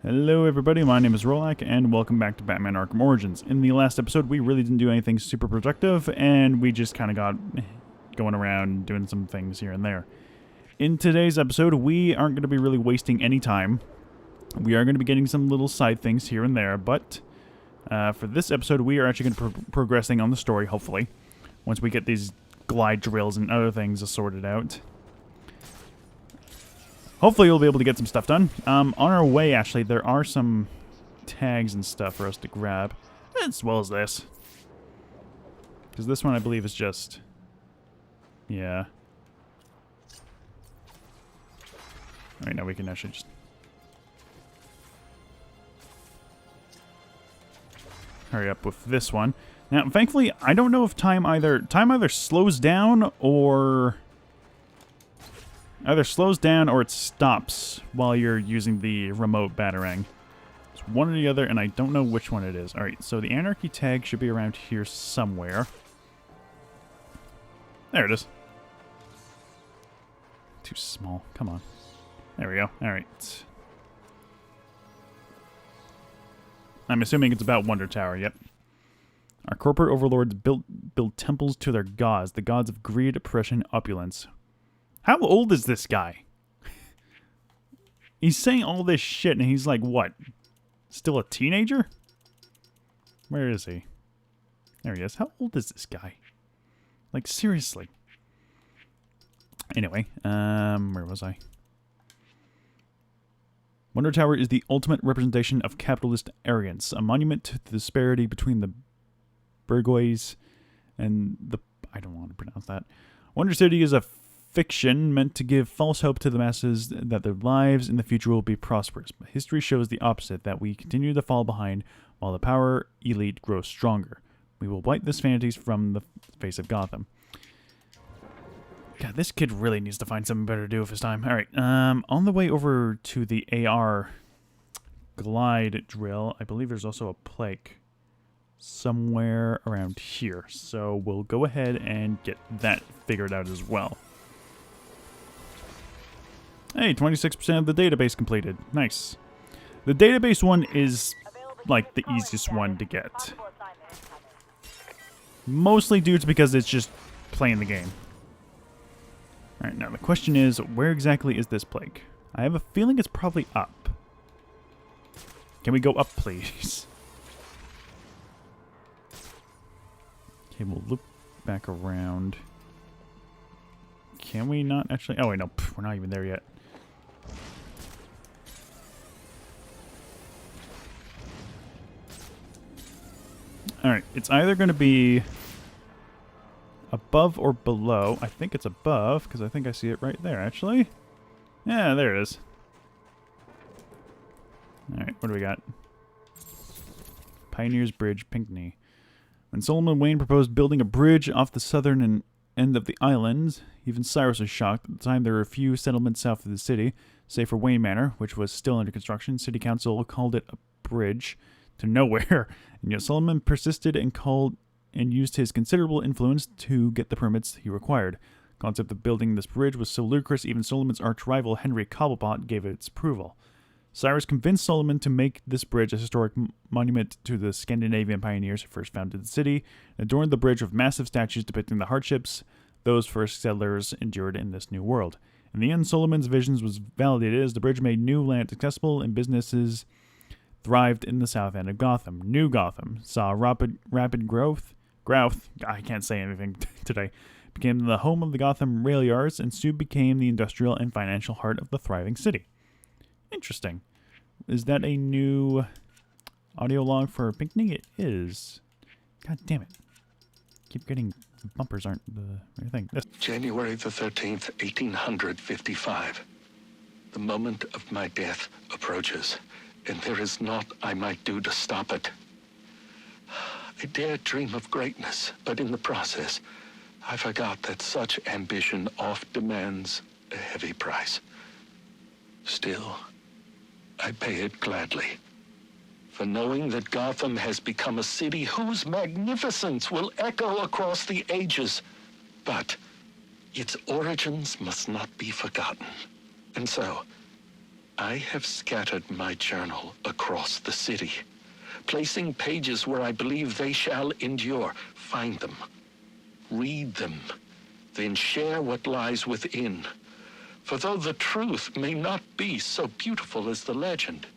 Hello everybody, my name is Rolak, and welcome back to Batman Arkham Origins. In the last episode, we really didn't do anything super productive, and we just kind of got going around doing some things here and there. In today's episode, we aren't going to be really wasting any time. We are going to be getting some little side things here and there, but for this episode, we are actually going to be progressing on the story, hopefully, once we get these glide drills and other things sorted out. Hopefully we'll be able to get some stuff done. On our way, actually, there are some tags and stuff for us to grab, as well as this. Because this one, I believe, is just... yeah. Alright, now we can actually just... hurry up with this one. Now, thankfully, I don't know if time either slows down or... either slows down or it stops while you're using the remote batarang. It's one or the other, and I don't know which one it is. Alright, so the Anarchy Tag should be around here somewhere. There it is. Too small. Come on. There we go. Alright. I'm assuming it's about Wonder Tower, yep. Our corporate overlords build temples to their gods, the gods of greed, oppression, opulence. How old is this guy? He's saying all this shit and he's like, what? Still a teenager? Where is he? There he is. How old is this guy? Like, seriously. Anyway, where was I? Wonder Tower is the ultimate representation of capitalist arrogance, a monument to the disparity between the bourgeois and the... I don't want to pronounce that. Wonder City is a fiction meant to give false hope to the masses that their lives in the future will be prosperous. But history shows the opposite, that we continue to fall behind while the power elite grows stronger. We will wipe this fantasies from the face of Gotham. God, this kid really needs to find something better to do with his time. Alright, on the way over to the AR glide drill, I believe there's also a plaque somewhere around here. So we'll go ahead and get that figured out as well. Hey, 26% of the database completed. Nice. The database one is, like, the easiest one to get. Mostly due to because it's just playing the game. Alright, now the question is, where exactly is this plague? I have a feeling it's probably up. Can we go up, please? Okay, we'll loop back around. Can we not actually... oh, wait, no. We're not even there yet. Alright, it's either going to be above or below. I think it's above, because I think I see it right there, actually. Yeah, there it is. Alright, what do we got? Pioneers Bridge, Pinckney. When Solomon Wayne proposed building a bridge off the southern end of the island, even Cyrus was shocked. At the time, there were a few settlements south of the city, save for Wayne Manor, which was still under construction. City Council called it a bridge to nowhere, and yet Solomon persisted and used his considerable influence to get the permits he required. The concept of building this bridge was so ludicrous, even Solomon's arch-rival Henry Cobblepot gave it its approval. Cyrus convinced Solomon to make this bridge a historic monument to the Scandinavian pioneers who first founded the city, and adorned the bridge with massive statues depicting the hardships those first settlers endured in this new world. In the end, Solomon's visions was validated as the bridge made new land accessible and businesses thrived in the south end of Gotham. New Gotham saw rapid growth. I can't say anything today. Became the home of the Gotham rail yards and soon became the industrial and financial heart of the thriving city. Interesting. Is that a new audio log for Pinckney? It is. God damn it. Keep getting bumpers aren't the right thing. January the 13th, 1855. The moment of my death approaches, and there is naught I might do to stop it. I dared dream of greatness, but in the process, I forgot that such ambition oft demands a heavy price. Still, I pay it gladly. For knowing that Gotham has become a city whose magnificence will echo across the ages. But its origins must not be forgotten. And so, I have scattered my journal across the city, placing pages where I believe they shall endure. Find them, read them, then share what lies within. For though the truth may not be so beautiful as the legend,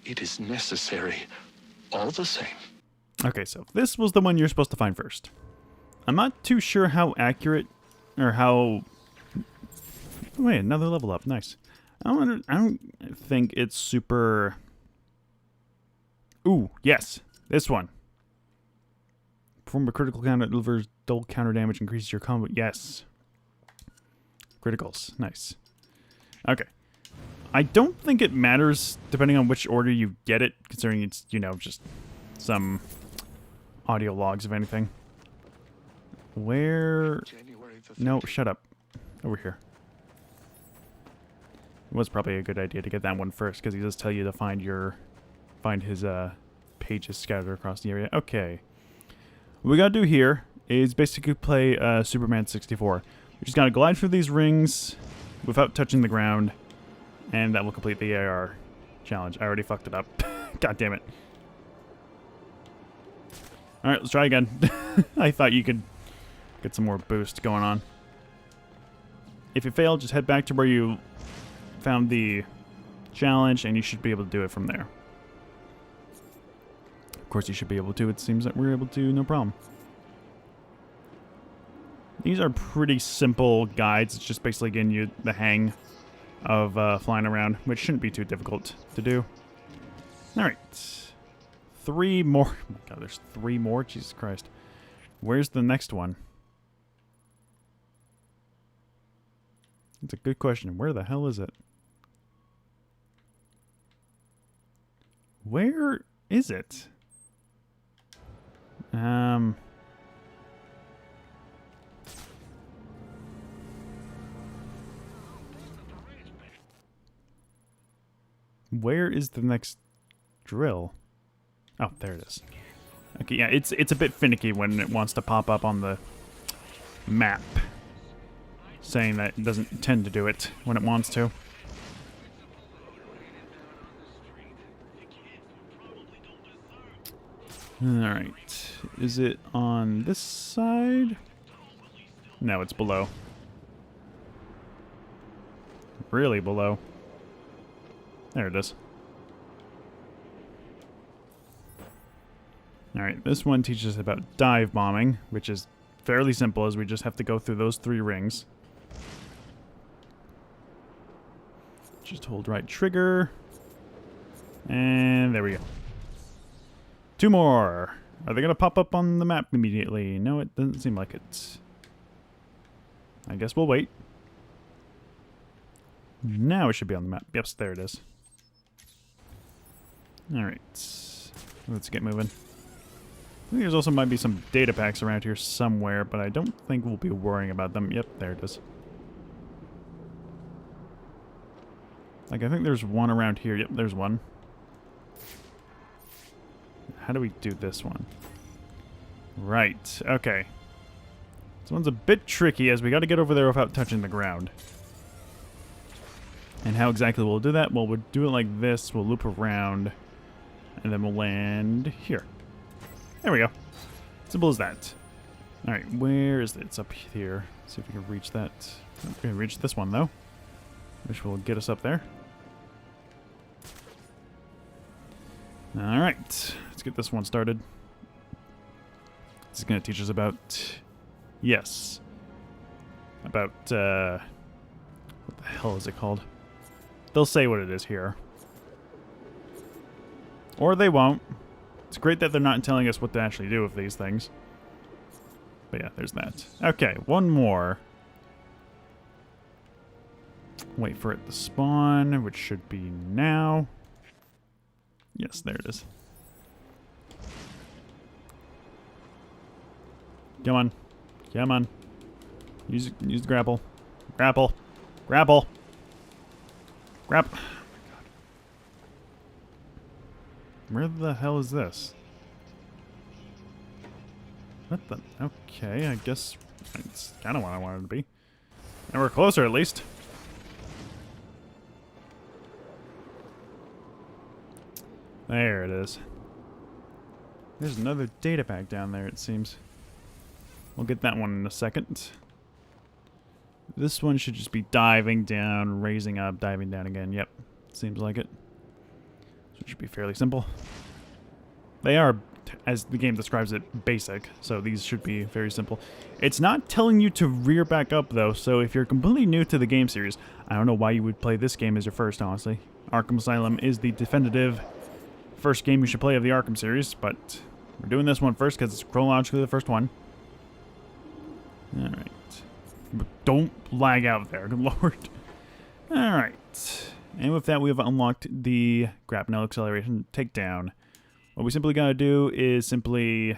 it is necessary all the same. Okay, so this was the one you're supposed to find first. I'm not too sure how accurate, or how... Wait, another level up. Nice. I don't think it's super... Ooh, yes. This one. Perform a critical counter that delivers dull counter damage, increases your combo. Yes. Criticals. Nice. Okay. I don't think it matters depending on which order you get it, considering it's, you know, just some audio logs of anything. Where... No, shut up. Over here. It was probably a good idea to get that one first, because he does tell you to find his pages scattered across the area. Okay. What we gotta do here is basically play Superman 64. We just gotta glide through these rings without touching the ground, and that will complete the AR challenge. I already fucked it up. God damn it. Alright, let's try again. I thought you could get some more boost going on. If you fail, just head back to where you found the challenge, and you should be able to do it from there. Of course you should be able to. It seems that we're able to, no problem. These are pretty simple guides. It's just basically getting you the hang of flying around, which shouldn't be too difficult to do. Alright. 3 more. Oh my god, there's 3 more? Jesus Christ. Where's the next one? That's a good question. Where the hell is it? Where is it? Where is the next drill? Oh, there it is. Okay, yeah, it's a bit finicky when it wants to pop up on the map, saying that it doesn't tend to do it when it wants to. Alright. Is it on this side? No, it's below. Really below. There it is. Alright, this one teaches about dive bombing, which is fairly simple, as we just have to go through those 3 rings. Just hold right trigger. And there we go. 2 more. Are they going to pop up on the map immediately? No, it doesn't seem like it. I guess we'll wait. Now it should be on the map. Yep, there it is. Alright. Let's get moving. I think there's also might be some data packs around here somewhere, but I don't think we'll be worrying about them. Yep, there it is. Like, I think there's one around here. Yep, there's one. How do we do this one? Right, okay. This one's a bit tricky, as we got to get over there without touching the ground. And how exactly we'll do that? Well, we'll do it like this. We'll loop around, and then we'll land here. There we go. Simple as that. Alright, where is it? It's up here. See if we can reach that. Oh, we can reach this one, though, which will get us up there. Alright, let's get this one started. This is going to teach us about... Yes. About, what the hell is it called? They'll say what it is here. Or they won't. It's great that they're not telling us what to actually do with these things. But yeah, there's that. Okay, one more. Wait for it to spawn, which should be now. Yes, there it is. Come on. Come on. Use the grapple. Grapple. Grapple. Grab. Oh my god. Where the hell is this? What the? Okay, I guess it's kind of what I wanted to be. And we're closer, at least. There it is. There's another data pack down there, it seems. We'll get that one in a second. This one should just be diving down, raising up, diving down again. Yep, seems like it. So it should be fairly simple. They are, as the game describes it, basic, so these should be very simple. It's not telling you to rear back up, though, so if you're completely new to the game series, I don't know why you would play this game as your first, honestly. Arkham Asylum is the definitive first game you should play of the Arkham series, but we're doing this one first because it's chronologically the first one. Alright. But don't lag out there, good lord. Alright. And with that, we have unlocked the grapnel acceleration takedown. What we simply gotta do is simply,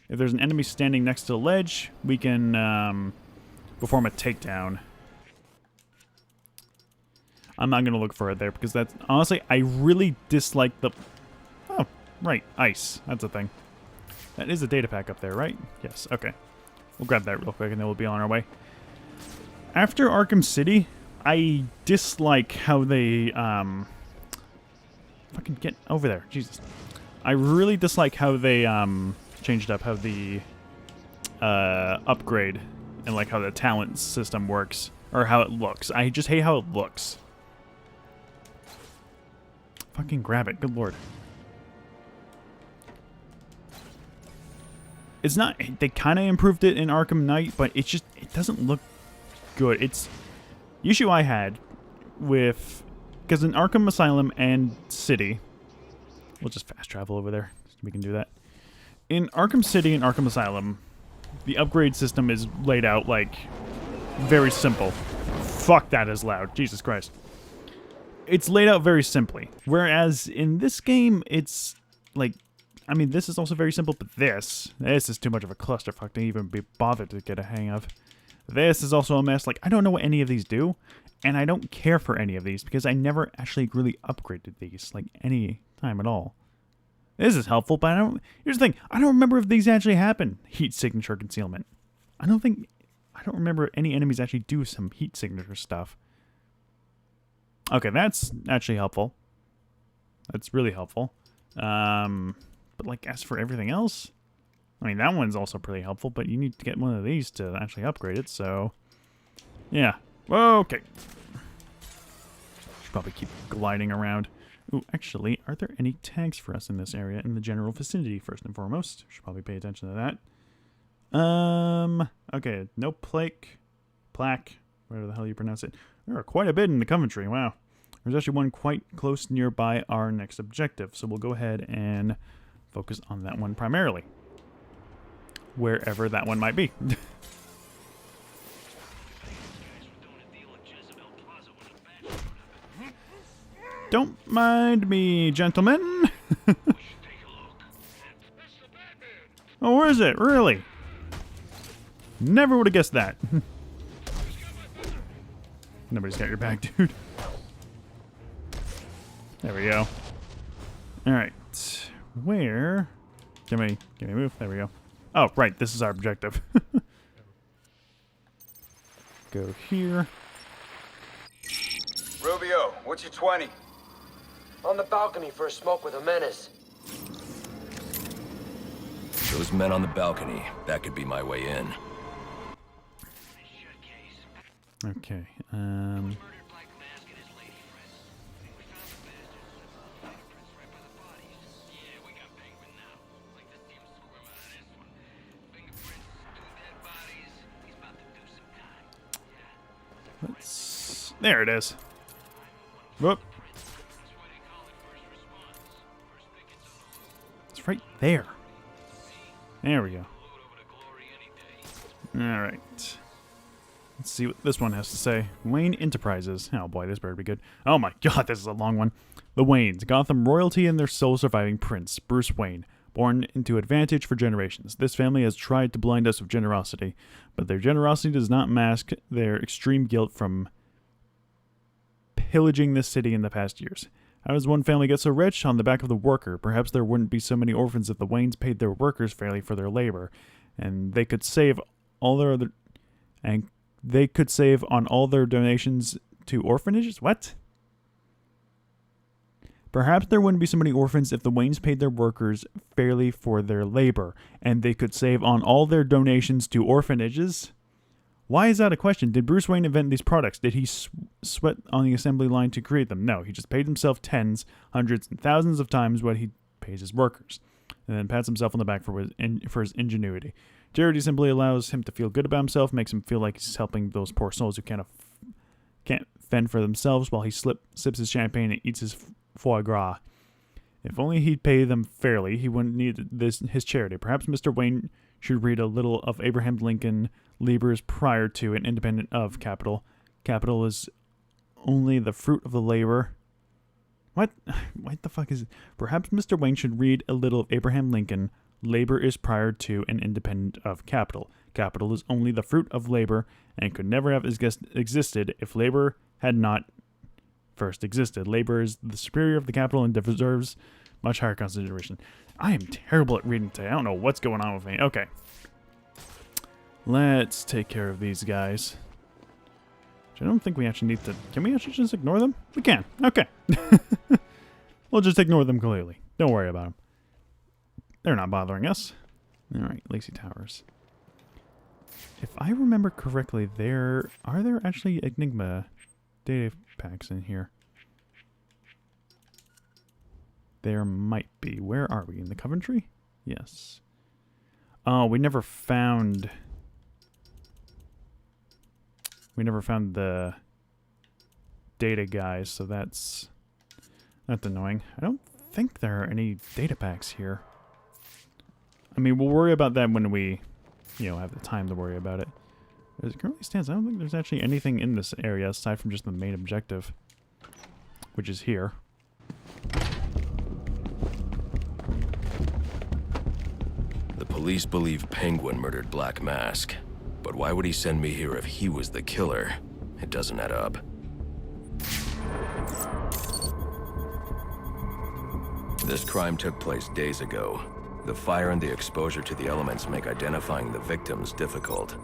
if there's an enemy standing next to the ledge, we can perform a takedown. I'm not gonna look for it there because that's, honestly, I really dislike the... Oh, right, ice. That's a thing. That is a data pack up there, right? Yes, okay. We'll grab that real quick and then we'll be on our way. After Arkham City, I dislike how they, fucking get over there, Jesus. I really dislike how they, changed up how the, upgrade and, like, how the talent system works. Or how it looks. I just hate how it looks. Fucking grab it, good lord. It's not, they kind of improved it in Arkham Knight, but it's just, it doesn't look good. It's, the issue I had with, because in Arkham Asylum and City, we'll just fast travel over there, so we can do that. In Arkham City and Arkham Asylum, the upgrade system is laid out, like, very simple. Fuck, that is loud. Jesus Christ. It's laid out very simply. Whereas in this game, it's, like, I mean, this is also very simple, but this is too much of a clusterfuck to even be bothered to get a hang of. This is also a mess. Like, I don't know what any of these do, and I don't care for any of these because I never actually really upgraded these, like, any time at all. This is helpful, but I don't... Here's the thing. I don't remember if these actually happen. Heat signature concealment. I don't remember any enemies actually do some heat signature stuff. Okay, that's actually helpful. That's really helpful. But, like, as for everything else... I mean, that one's also pretty helpful, but you need to get one of these to actually upgrade it, so... Yeah. Okay. Should probably keep gliding around. Ooh, actually, are there any tags for us in this area in the general vicinity, first and foremost? Should probably pay attention to that. Okay, no plaque, whatever the hell you pronounce it. There are quite a bit in the Coventry, wow. There's actually one quite close nearby our next objective, so we'll go ahead and focus on that one primarily. Wherever that one might be. Don't mind me, gentlemen. Oh, where is it? Really? Never would have guessed that. Nobody's got your back, dude. There we go. Alright. Where? Give me a move. There we go. Oh, right. This is our objective. Go here. Rubio, what's your 20? On the balcony for a smoke with a menace. Those men on the balcony, that could be my way in. Okay, there it is. Whoop. It's right there. There we go. Alright. Let's see what this one has to say. Wayne Enterprises. Oh boy, this better be good. Oh my god, this is a long one. The Waynes, Gotham royalty and their sole surviving prince, Bruce Wayne. Born into advantage for generations, this family has tried to blind us with generosity, but their generosity does not mask their extreme guilt from pillaging this city in the past years. How does one family get so rich? On the back of the worker. Perhaps there wouldn't be so many orphans if the Waynes paid their workers fairly for their labor, and they could save all their other... And they could save on all their donations to orphanages? What? Perhaps there wouldn't be so many orphans if the Waynes paid their workers fairly for their labor, and they could save on all their donations to orphanages. Why is that a question? Did Bruce Wayne invent these products? Did he sweat on the assembly line to create them? No, he just paid himself tens, hundreds, and thousands of times what he pays his workers, and then pats himself on the back for his ingenuity. Charity simply allows him to feel good about himself, makes him feel like he's helping those poor souls who can't fend for themselves while he sips his champagne and eats his foie gras. If only he'd pay them fairly, he wouldn't need his charity. Perhaps Mr. Wayne should read a little of Abraham Lincoln, Labor prior to and independent of capital. Capital is only the fruit of the labor. What the fuck is it? Perhaps Mr. Wayne should read a little of Abraham Lincoln. Labor is prior to and independent of capital. Capital is only the fruit of labor and could never have existed if labor had not first existed. Labor is the superior of the capital and deserves much higher consideration. I am terrible at reading today. I don't know what's going on with me. Okay. Let's take care of these guys. I don't think we actually need to... Can we actually just ignore them? We can. Okay. We'll just ignore them completely. Don't worry about them. They're not bothering us. Alright, Lacey Towers. If I remember correctly, are there actually Enigma data packs in here? There might be. Where are we? In the Coventry? Yes. Oh, we never found the data guys, so that's annoying. I don't think there are any data packs here. I mean, we'll worry about that when we, have the time to worry about it. As it currently stands, I don't think there's actually anything in this area aside from just the main objective, which is here. The police believe Penguin murdered Black Mask, but why would he send me here if he was the killer? It doesn't add up. This crime took place days ago. The fire and the exposure to the elements make identifying the victims difficult.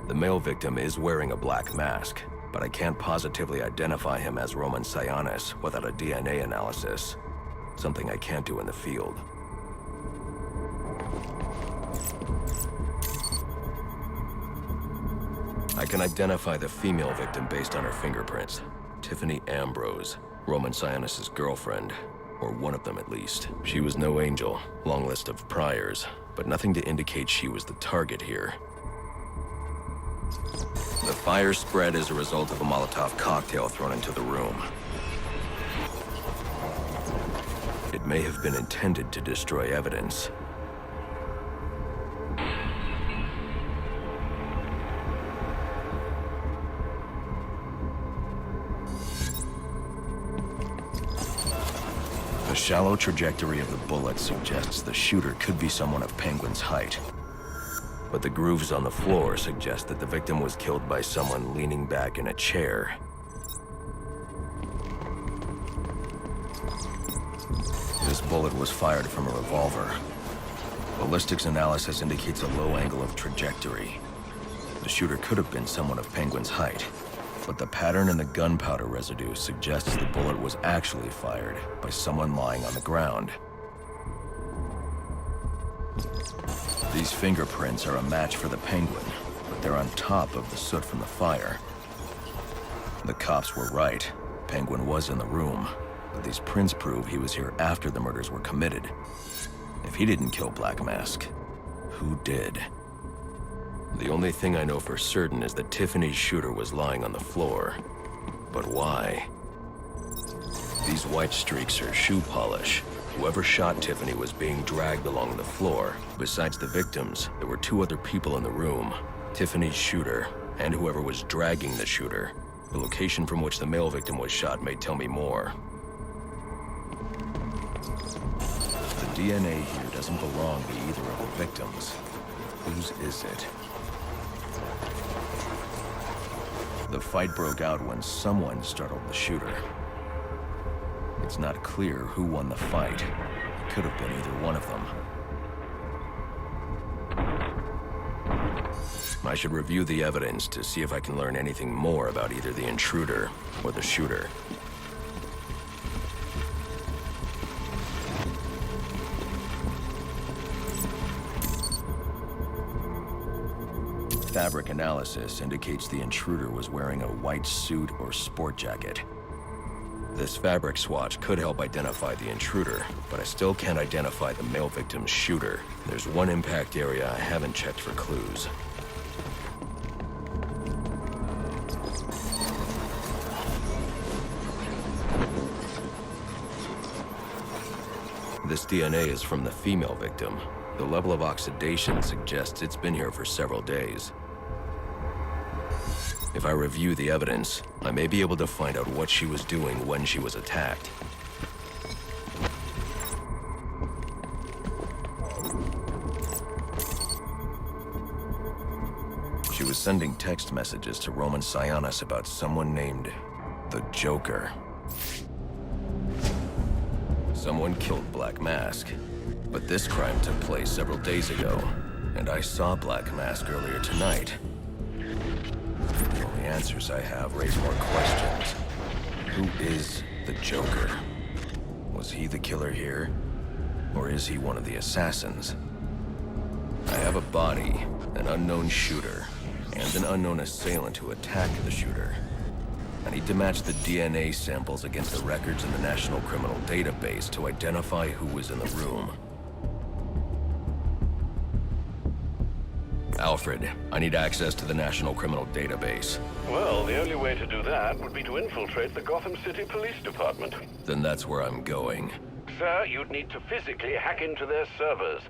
The male victim is wearing a black mask, but I can't positively identify him as Roman Sionis without a DNA analysis. Something I can't do in the field. I can identify the female victim based on her fingerprints. Tiffany Ambrose, Roman Sionis' girlfriend. Or one of them at least. She was no angel, long list of priors, but nothing to indicate she was the target here. The fire spread as a result of a Molotov cocktail thrown into the room. It may have been intended to destroy evidence. The shallow trajectory of the bullet suggests the shooter could be someone of Penguin's height. But the grooves on the floor suggest that the victim was killed by someone leaning back in a chair. This bullet was fired from a revolver. Ballistics analysis indicates a low angle of trajectory. The shooter could have been someone of Penguin's height. But the pattern in the gunpowder residue suggests the bullet was actually fired by someone lying on the ground. These fingerprints are a match for the Penguin, but they're on top of the soot from the fire. The cops were right. Penguin was in the room, but these prints prove he was here after the murders were committed. If he didn't kill Black Mask, who did? The only thing I know for certain is that Tiffany's shooter was lying on the floor. But why? These white streaks are shoe polish. Whoever shot Tiffany was being dragged along the floor. Besides the victims, there were two other people in the room. Tiffany's shooter, and whoever was dragging the shooter. The location from which the male victim was shot may tell me more. The DNA here doesn't belong to either of the victims. Whose is it? The fight broke out when someone startled the shooter. It's not clear who won the fight. It could have been either one of them. I should review the evidence to see if I can learn anything more about either the intruder or the shooter. Fabric analysis indicates the intruder was wearing a white suit or sport jacket. This fabric swatch could help identify the intruder, but I still can't identify the male victim's shooter. There's one impact area I haven't checked for clues. This DNA is from the female victim. The level of oxidation suggests it's been here for several days. If I review the evidence, I may be able to find out what she was doing when she was attacked. She was sending text messages to Roman Sionis about someone named the Joker. Someone killed Black Mask, but this crime took place several days ago, and I saw Black Mask earlier tonight. The only answers I have raise more questions. Who is the Joker? Was he the killer here? Or is he one of the assassins? I have a body, an unknown shooter, and an unknown assailant who attacked the shooter. I need to match the DNA samples against the records in the National Criminal Database to identify who was in the room. Alfred, I need access to the National Criminal Database. Well, the only way to do that would be to infiltrate the Gotham City Police Department. Then that's where I'm going. Sir, you'd need to physically hack into their servers.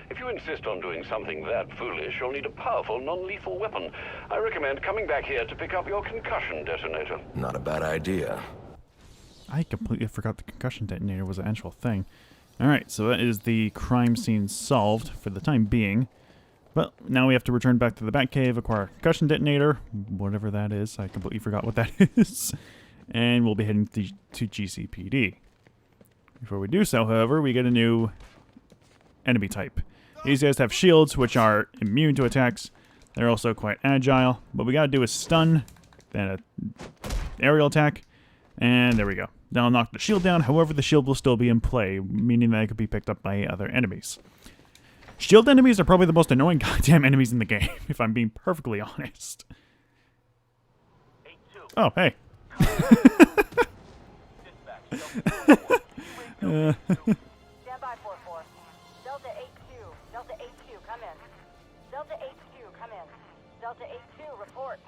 If you insist on doing something that foolish, you'll need a powerful, non-lethal weapon. I recommend coming back here to pick up your concussion detonator. Not a bad idea. I completely forgot the concussion detonator was an actual thing. Alright, so that is the crime scene solved for the time being. But now we have to return back to the Batcave, acquire a concussion detonator, whatever that is. I completely forgot what that is. And we'll be heading to GCPD. Before we do so, however, we get a new enemy type. These guys have shields, which are immune to attacks. They're also quite agile. What we gotta do is stun, then an aerial attack, and there we go. That'll knock the shield down. However, the shield will still be in play, meaning that it could be picked up by other enemies. Shield enemies are probably the most annoying goddamn enemies in the game, if I'm being perfectly honest. Oh, hey. Stand by 4-4. Delta 8-2. Delta 8-2, come in. Delta 8-2, come in. Delta 8-2, report.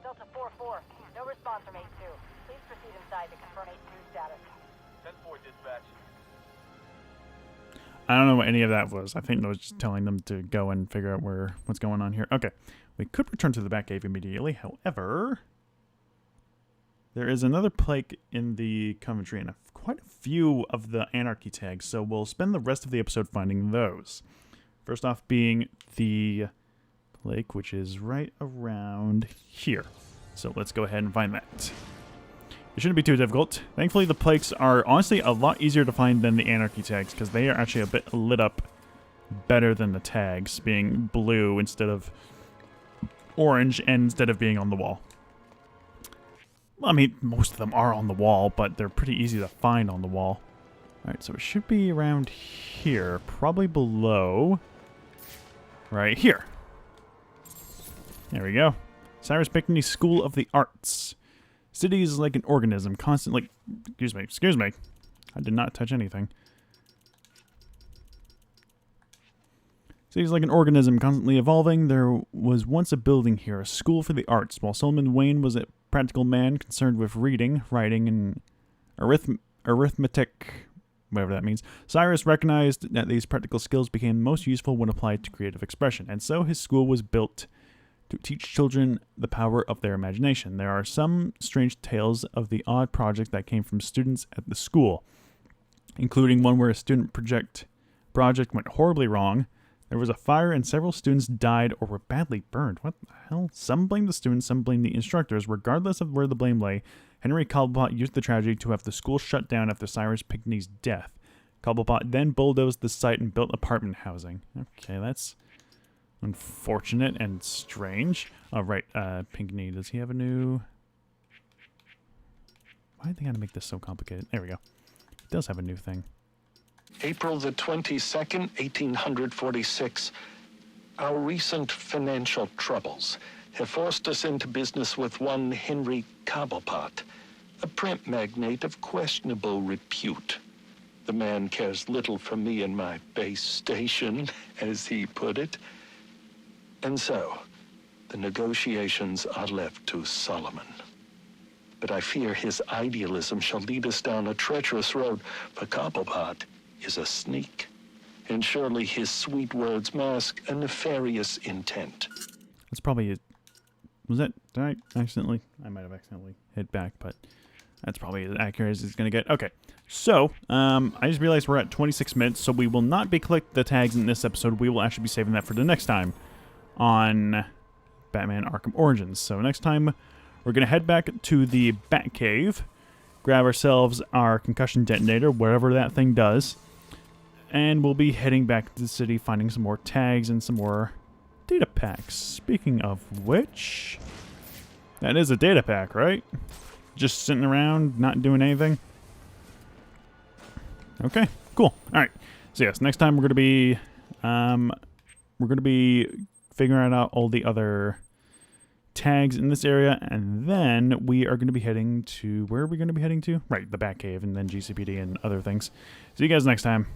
Delta 4-4, no response from 8-2. Please proceed inside to confirm 8-2 status. 10-4 dispatch. I don't know what any of that was. I think I was just telling them to go and figure out what's going on here. Okay, we could return to the Batcave immediately. However, there is another plague in the Coventry and quite a few of the Anarchy tags, so we'll spend the rest of the episode finding those. First off being the lake, which is right around here. So let's go ahead and find that. It shouldn't be too difficult. Thankfully, the plaques are honestly a lot easier to find than the Anarchy tags, because they are actually a bit lit up better than the tags, being blue instead of orange and instead of being on the wall. Well, I mean, most of them are on the wall, but they're pretty easy to find on the wall. Alright, so it should be around here, probably below, right here. There we go. Cyrus Pinckney School of the Arts. City is like an organism, constantly... Excuse me. I did not touch anything. City is like an organism, constantly evolving. There was once a building here, a school for the arts. While Solomon Wayne was a practical man concerned with reading, writing, and arithmetic, whatever that means, Cyrus recognized that these practical skills became most useful when applied to creative expression, and so his school was built to teach children the power of their imagination. There are some strange tales of the odd projects that came from students at the school, including one where a student project went horribly wrong. There was a fire and several students died or were badly burned. What the hell? Some blamed the students, some blamed the instructors. Regardless of where the blame lay, Henry Cobblepot used the tragedy to have the school shut down after Cyrus Pinckney's death. Cobblepot then bulldozed the site and built apartment housing. Okay, that's unfortunate and strange. Oh, right, Pinckney, does he have a new... Why did they gotta make this so complicated? There we go. He does have a new thing. April the 22nd, 1846. Our recent financial troubles have forced us into business with one Henry Cobblepot, a print magnate of questionable repute. The man cares little for me and my base station, as he put it. And so, the negotiations are left to Solomon. But I fear his idealism shall lead us down a treacherous road, for Cobblepot is a sneak. And surely his sweet words mask a nefarious intent. That's probably it. Was that? Did I accidentally? I might have accidentally hit back, but that's probably as accurate as it's going to get. Okay. So, I just realized we're at 26 minutes, so we will not be collecting the tags in this episode. We will actually be saving that for the next time on Batman Arkham Origins. So next time, we're going to head back to the Batcave, grab ourselves our concussion detonator, whatever that thing does, and we'll be heading back to the city, finding some more tags and some more data packs. Speaking of which, that is a data pack, right? Just sitting around, not doing anything. Okay, cool. All right. So yes, next time we're gonna be figuring out all the other tags in this area, and then we are gonna be heading to where are we gonna be heading to? Right, the Batcave, and then GCPD and other things. See you guys next time.